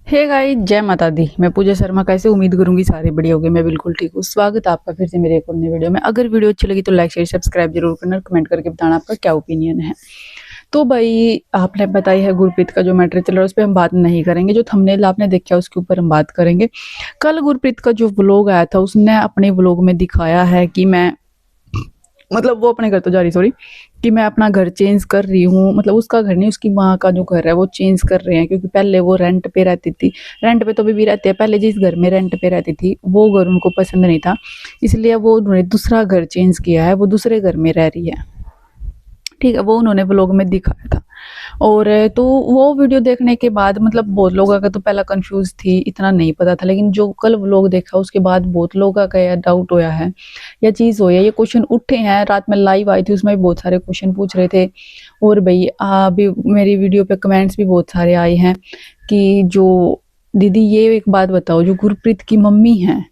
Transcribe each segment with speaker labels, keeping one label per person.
Speaker 1: Hey guys, जय माता दी। मैं पूजा शर्मा कैसे उम्मीद करूंगी सारे बढ़िया होंगे। मैं बिल्कुल ठीक हूँ। स्वागत है आपका फिर से मेरे एक और नई वीडियो में। अगर वीडियो अच्छी लगी तो लाइक शेयर सब्सक्राइब जरूर करना और कमेंट करके बताना आपका क्या ओपिनियन है। तो भाई आपने बताई है गुरप्रीत का जो मैटर चल रहा है उस पर हम बात नहीं करेंगे। जो थंबनेल आपने देखा उसके ऊपर हम बात करेंगे। कल गुरप्रीत का जो व्लॉग आया था उसने अपने व्लॉग में दिखाया है कि मैं मतलब वो अपने घर तो जा रही, सॉरी, कि मैं अपना घर चेंज कर रही हूँ। मतलब उसका घर नहीं, उसकी माँ का जो घर है वो चेंज कर रहे हैं, क्योंकि पहले वो रेंट पे रहती थी। रेंट पे तो अभी भी रहती है, पहले जिस घर में रेंट पे रहती थी वो घर उनको पसंद नहीं था, इसलिए वो उन्होंने दूसरा घर चेंज किया है, वो दूसरे घर में रह रही है। ठीक है, वो उन्होंने व्लॉग में दिखाया था। और तो वो वीडियो देखने के बाद मतलब बहुत लोगों का तो पहला कंफ्यूज थी, इतना नहीं पता था, लेकिन जो कल व्लॉग देखा उसके बाद बहुत लोगों का यह डाउट होया है, या चीज़ हो, या ये क्वेश्चन उठे हैं। रात में लाइव आई थी, उसमें भी बहुत सारे क्वेश्चन पूछ रहे थे। और भाई अभी मेरी वीडियो पे कमेंट्स भी बहुत सारे आए हैं कि जो दीदी ये एक बात बताओ, जो गुरप्रीत की मम्मी है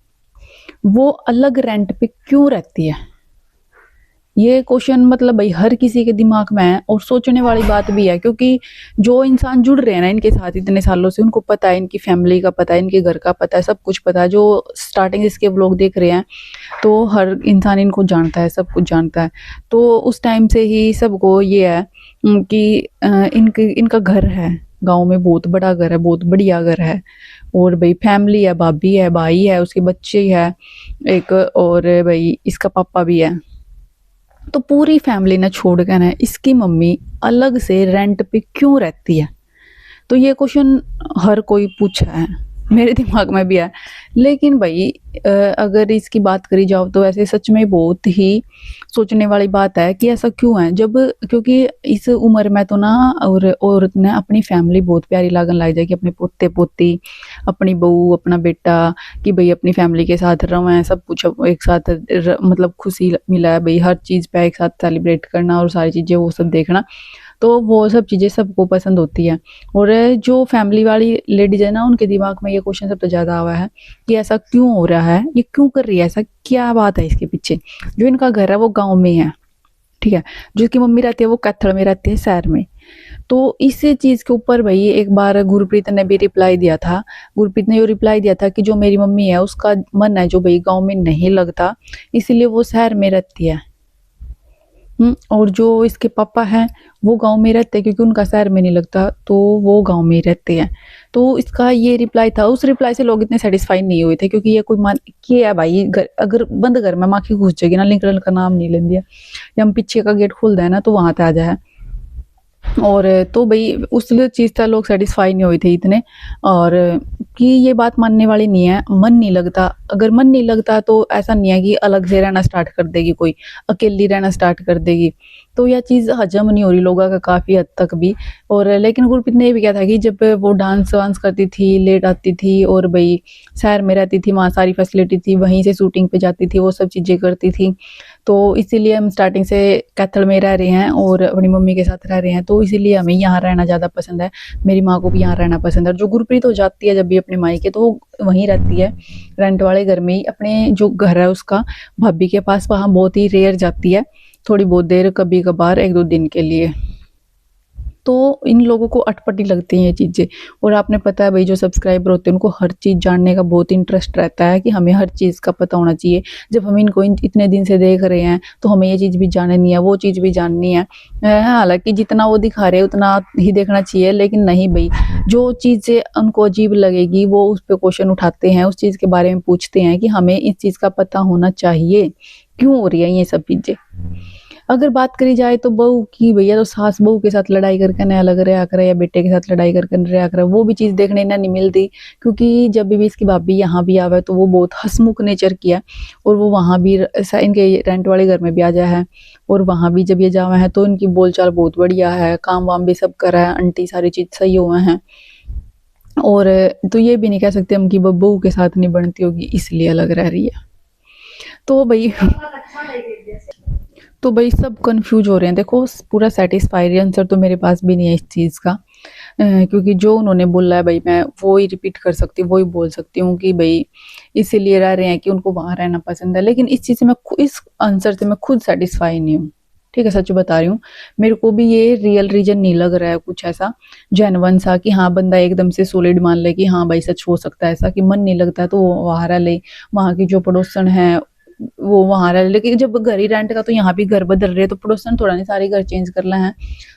Speaker 1: वो अलग रेंट पे क्यों रहती है। ये क्वेश्चन मतलब भाई हर किसी के दिमाग में है, और सोचने वाली बात भी है, क्योंकि जो इंसान जुड़ रहे हैं ना इनके साथ इतने सालों से, उनको पता है, इनकी फैमिली का पता है, इनके घर का पता है, सब कुछ पता है। जो स्टार्टिंग इसके व्लॉग देख रहे हैं तो हर इंसान इनको जानता है, सब कुछ जानता है। तो उस टाइम से ही सबको ये है कि इनके इनका घर है गांव में, बहुत बड़ा घर है, बहुत बढ़िया घर है। और भाई फैमिली है, भाभी है, भाई है, उसके बच्चे है एक, और भाई इसका पापा भी है। तो पूरी फैमिली ने छोड़ कर ना इसकी मम्मी अलग से रेंट पे क्यों रहती है। तो ये क्वेश्चन हर कोई पूछा है, मेरे दिमाग में भी है। लेकिन भाई अगर इसकी बात करी जाओ तो ऐसे सच में बहुत ही सोचने वाली बात है कि ऐसा क्यों है। जब क्योंकि इस उम्र में तो ना और औरत ने अपनी फैमिली बहुत प्यारी लागन लग जाएगी, अपने पोते पोती, अपनी बहू, अपना बेटा, कि भाई अपनी फैमिली के साथ रहें, सब कुछ एक साथ मतलब खुशी मिला है भाई, हर चीज़ पे एक साथ सेलिब्रेट करना और सारी चीज़ें वो सब देखना। तो वो सब चीज़ें सबको पसंद होती है। और जो फैमिली वाली लेडीज है ना उनके दिमाग में ये क्वेश्चन सबसे ज़्यादा आवा है कि ऐसा क्यों हो रहा है, ये क्यों कर रही है, ऐसा क्या बात है इसके पीछे। जो इनका घर है वो गाँव में है, ठीक है, जो इसकी मम्मी रहती है वो कैथल में रहती है, शहर में। तो इस चीज़ के ऊपर भाई एक बार गुरप्रीत ने भी रिप्लाई दिया था। गुरप्रीत ने ये रिप्लाई दिया था कि जो मेरी मम्मी है उसका मन है जो भाई गाँव में नहीं लगता, इसीलिए वो शहर में रहती है। और जो इसके पापा हैं वो गाँव में रहते हैं, क्योंकि उनका शहर में नहीं लगता तो वो गाँव में ही रहते हैं। तो इसका ये रिप्लाई था। उस रिप्लाई से लोग इतने सेटिस्फाई नहीं हुए थे, क्योंकि ये कोई मान क्या है भाई, घर अगर बंद घर में माखी घुस जाएगी ना, निकलने का नाम नहीं लेंदी है, या हम पीछे का गेट खोल दें ना तो वहां पे आ जाए। और तो भाई उस चीज़ से लोग सेटिस्फाई नहीं हुए थे इतने। और कि ये बात मानने वाली नहीं है, मन नहीं लगता। अगर मन नहीं लगता तो ऐसा नहीं है कि अलग से रहना स्टार्ट कर देगी, कोई अकेली रहना स्टार्ट कर देगी। तो यह चीज़ हजम नहीं हो रही लोगों का काफ़ी हद तक भी। और लेकिन गुरप्रीत ने ये भी कहा था कि जब वो डांस वांस करती थी, लेट आती थी, और भाई शहर में रहती थी, वहाँ सारी फैसिलिटी थी, वहीं से शूटिंग पे जाती थी, वो सब चीज़ें करती थी। तो इसीलिए हम स्टार्टिंग से कैथल में रह रहे हैं और अपनी मम्मी के साथ रह रहे हैं, तो इसीलिए हमें यहाँ रहना ज़्यादा पसंद है। मेरी माँ को भी यहाँ रहना पसंद है। और जो गुरप्रीत हो जाती है जब भी अपने मायके, तो वो वहीं रहती है, रेंट वाले घर में ही, अपने जो घर है उसका, भाभी के पास। वहाँ बहुत ही रेयर जाती है, थोड़ी बहुत देर, कभी कभार 1-2 दिन के लिए। तो इन लोगों को अटपटी लगती हैं ये चीज़ें। और आपने पता है भाई जो सब्सक्राइबर होते हैं उनको हर चीज़ जानने का बहुत इंटरेस्ट रहता है, कि हमें हर चीज़ का पता होना चाहिए। जब हम इनको इतने दिन से देख रहे हैं तो हमें ये चीज़ भी जाननी है, वो चीज़ भी जाननी है। हालांकि जितना वो दिखा रहे हैं उतना ही देखना चाहिए, लेकिन नहीं भाई, जो चीज़ें उनको अजीब लगेगी वो उस पर क्वेश्चन उठाते हैं, उस चीज़ के बारे में पूछते हैं कि हमें इस चीज़ का पता होना चाहिए क्यों हो रही है ये सब चीज़ें। अगर बात करी जाए तो बहू की, भैया तो सास बहू के साथ लड़ाई करके नया लग रहा करे, या बेटे के साथ लड़ाई करके रहा करे, वो भी चीज़ देखने ना नहीं मिलती। क्योंकि जब भी इसकी भाभी यहाँ भी आवे तो वो बहुत हंसमुख नेचर की है, और वो वहाँ भी इनके रेंट वाले घर में भी आ जाए है, और वहाँ भी जब ये जावा है तो इनकी बोलचाल बहुत बढ़िया है, काम वाम भी सब करा है, आंटी सारी चीज़ सही हुए हैं। और तो ये भी नहीं कह सकते हम कि बहू के साथ नहीं बनती होगी इसलिए अलग रह रही है। तो भाई तो भाई सब कंफ्यूज हो रहे हैं। देखो पूरा सेटिस्फाई आंसर तो मेरे पास भी नहीं है इस चीज़ का, क्योंकि जो उन्होंने बोला है भाई मैं वो ही रिपीट कर सकती हूँ, वो ही बोल सकती हूँ कि भाई इसीलिए रह रहे हैं कि उनको वहाँ रहना पसंद है। लेकिन इस चीज़ से मैं इस आंसर से मैं खुद सेटिस्फाई नहीं हूँ। ठीक है, सच बता रही हूँ। मेरे को भी ये रियल रीजन नहीं लग रहा है कुछ ऐसा जेन्युइन सा कि हाँ बंदा एकदम से सॉलिड मान ले कि हाँ भाई सच हो सकता है ऐसा, कि मन नहीं लगता तो वो वहां रह ले, वहां की जो पड़ोसन है वो वहां रह ले। लेकिन जब घर ही रेंट का तो यहाँ भी घर बदल रहे हैं, तो पड़ोसन थोड़ा नहीं सारे घर चेंज कर ले हैं,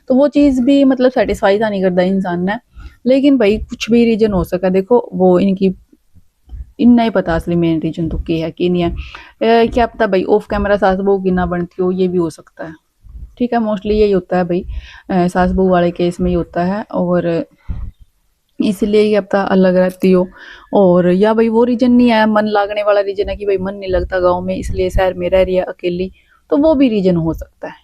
Speaker 1: तो वो चीज भी मतलब सेटिस्फाई नहीं करता इंसान ने। लेकिन भाई कुछ भी रीजन हो सका, देखो वो इनकी इन्ना ही पता असली मेन रीजन तो क्या है कि नहीं है। क्या पता भाई ऑफ कैमरा सास बहू की ना बनती हो, ये भी हो सकता है। ठीक है, मोस्टली यही होता है भाई, सास बहू वाले केस में ही होता है, और इसलिए ये पता अलग रहती हो। और या भाई वो रीजन नहीं है, मन लागने वाला रीजन है कि भाई मन नहीं लगता गाँव में इसलिए शहर में रह रही है अकेली, तो वो भी रीजन हो सकता है।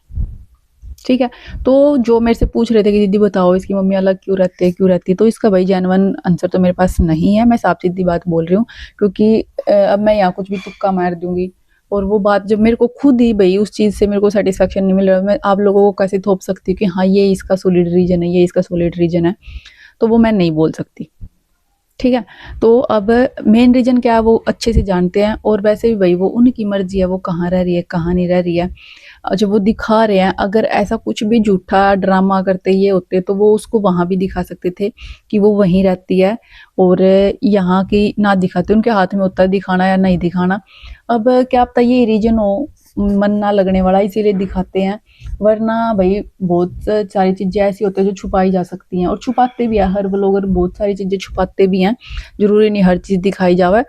Speaker 1: ठीक है, तो जो मेरे से पूछ रहे थे कि दीदी बताओ इसकी मम्मी अलग क्यों रहती है, क्यों रहती है, तो इसका भाई जेन्युइन आंसर तो मेरे पास नहीं है। मैं साफ सीधी बात बोल रही हूँ, क्योंकि अब मैं यहाँ कुछ भी तुक्का मार दूंगी, और वो बात जब मेरे को खुद ही भाई उस चीज़ से मेरे को सेटिस्फेक्शन नहीं मिल रहा, मैं आप लोगों को कैसे थोप सकती हूँ कि हाँ ये इसका सॉलिड रीजन है, ये इसका सॉलिड रीजन है, तो वो मैं नहीं बोल सकती। ठीक है, तो अब मेन रीजन क्या है वो अच्छे से जानते हैं, और वैसे भी भाई वो उनकी मर्जी है, वो कहाँ रह रही है कहाँ नहीं रह रही है। जब वो दिखा रहे हैं, अगर ऐसा कुछ भी झूठा ड्रामा करते ये होते तो वो उसको वहां भी दिखा सकते थे कि वो वहीं रहती है, और यहाँ की ना दिखाते, उनके हाथ में होता है दिखाना या नहीं दिखाना। अब क्या पता ये रीजन हो मन ना लगने वाला, इसीलिए दिखाते हैं, वरना भाई बहुत सारी चीजें ऐसी होती है जो छुपाई जा सकती हैं, और छुपाते भी है हर ब्लॉगर, बहुत सारी चीजें छुपाते भी हैं, जरूरी नहीं हर चीज दिखाई जावे।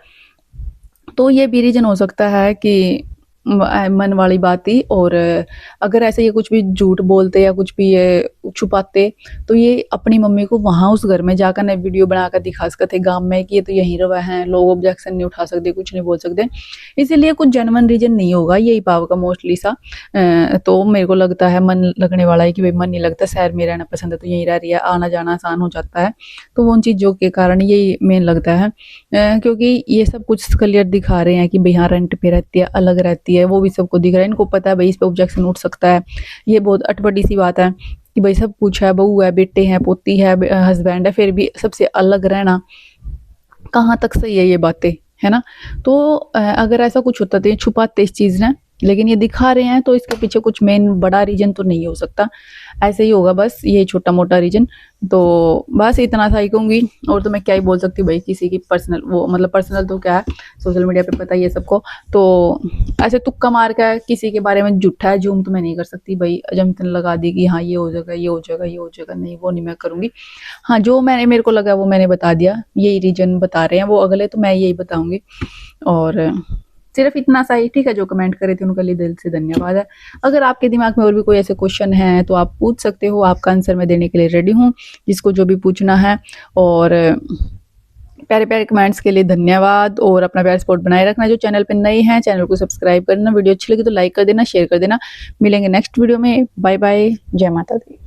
Speaker 1: तो ये भी रीजन हो सकता है कि मन वाली बात ही। और अगर ऐसे ये कुछ भी झूठ बोलते या कुछ भी ये छुपाते, तो ये अपनी मम्मी को वहां उस घर में जाकर नए वीडियो बनाकर दिखा सकते गांव में कि ये तो यहीं रवा है, लोग ऑब्जेक्शन नहीं उठा सकते, कुछ नहीं बोल सकते। इसीलिए कुछ जेन्युइन रीजन नहीं होगा यही पाव का मोस्टली सा। तो मेरे को लगता है मन लगने वाला है कि भाई मन नहीं लगता, शहर में रहना पसंद है तो यहीं रह रही है, आना जाना आसान हो जाता है, तो वो उन चीज़ों के कारण यही मेन लगता है। क्योंकि ये सब कुछ क्लियर दिखा रहे हैं कि भाई हाँ रेंट पे रहती है, अलग रहती है, वो भी सबको दिख रहा है, इनको पता है भाई इस पे ऑब्जेक्शन उठ सकता है। ये बहुत अटपटी सी बात है कि भाई सब कुछ है, बहू है, बेटे हैं, पोती है, हस्बैंड है, फिर भी सबसे अलग रहना कहाँ तक सही है ये बातें, है ना। तो अगर ऐसा कुछ होता तो ये छुपाते इस चीज़ ने, लेकिन ये दिखा रहे हैं तो इसके पीछे कुछ मेन बड़ा रीजन तो नहीं हो सकता, ऐसे ही होगा बस ये छोटा मोटा रीजन। तो बस इतना सा ही कहूँगी, और तो मैं क्या ही बोल सकती हूँ भाई, किसी की पर्सनल वो मतलब पर्सनल तो क्या है, सोशल मीडिया पे पता ही है सबको। तो ऐसे तुक्का मार कर किसी के बारे में झूठा है जूम तो मैं नहीं कर सकती भाई, अजम्पन लगा दी कि हाँ ये हो जाएगा ये हो जाएगा ये हो जाएगा, नहीं वो नहीं मैं करूँगी। हाँ जो मैंने मेरे को लगा वो मैंने बता दिया, यही रीजन बता रहे हैं वो अगले, तो मैं यही बताऊँगी। और सिर्फ इतना सा ही, ठीक है। जो कमेंट करे थे उनके लिए दिल से धन्यवाद है। अगर आपके दिमाग में और भी कोई ऐसे क्वेश्चन है तो आप पूछ सकते हो, आपका आंसर मैं देने के लिए रेडी हूँ, जिसको जो भी पूछना है। और प्यारे प्यारे कमेंट्स के लिए धन्यवाद, और अपना प्यार सपोर्ट बनाए रखना। जो चैनल पे नए हैं चैनल को सब्सक्राइब करना, वीडियो अच्छी लगी तो लाइक कर देना, शेयर कर देना। मिलेंगे नेक्स्ट वीडियो में, बाय बाय, जय माता दी।